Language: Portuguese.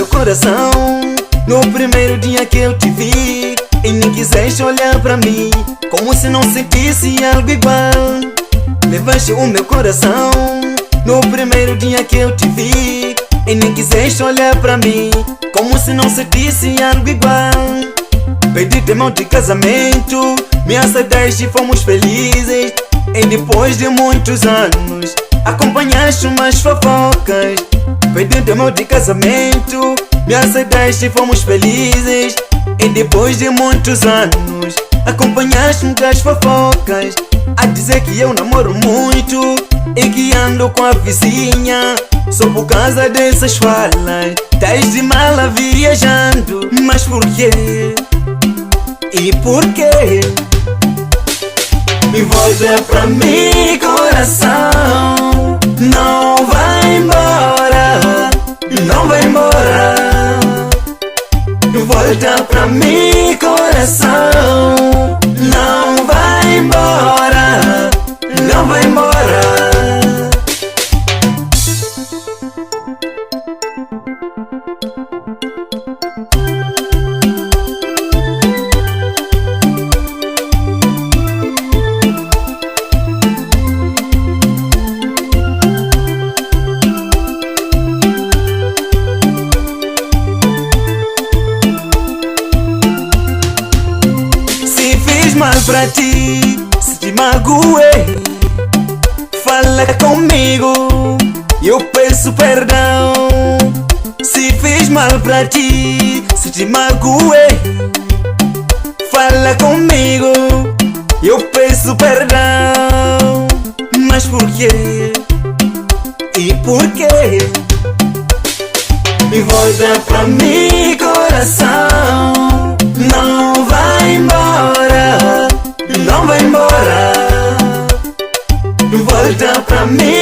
coração no primeiro dia que eu te vi, e nem quiseste olhar pra mim, como se não sentisse algo igual. Levaste o meu coração no primeiro dia que eu te vi, e nem quiseste olhar pra mim, como se não sentisse algo igual. Pedi-te mão de casamento, me aceitaste e fomos felizes. E depois de muitos anos, acompanhaste umas fofocas. Pedi-te mão de casamento, me aceitaste e fomos felizes. E depois de muitos anos, acompanhaste muitas fofocas, a dizer que eu namoro muito e que ando com a vizinha. Só por causa dessas falas, tais de mala viajando. Mas por quê? E por quê? Me volta pra mim, coração. Não vai embora, não vai embora. Volta pra mim, coração. Não vai embora, não vai embora. Mal pra ti, se te magoei, fala comigo, eu peço perdão. Se fiz mal pra ti, se te magoei, fala comigo, eu peço perdão. Mas por quê? E por quê? Me volta pra mim, coração. Não vai embora, não vai embora. Volta pra mim,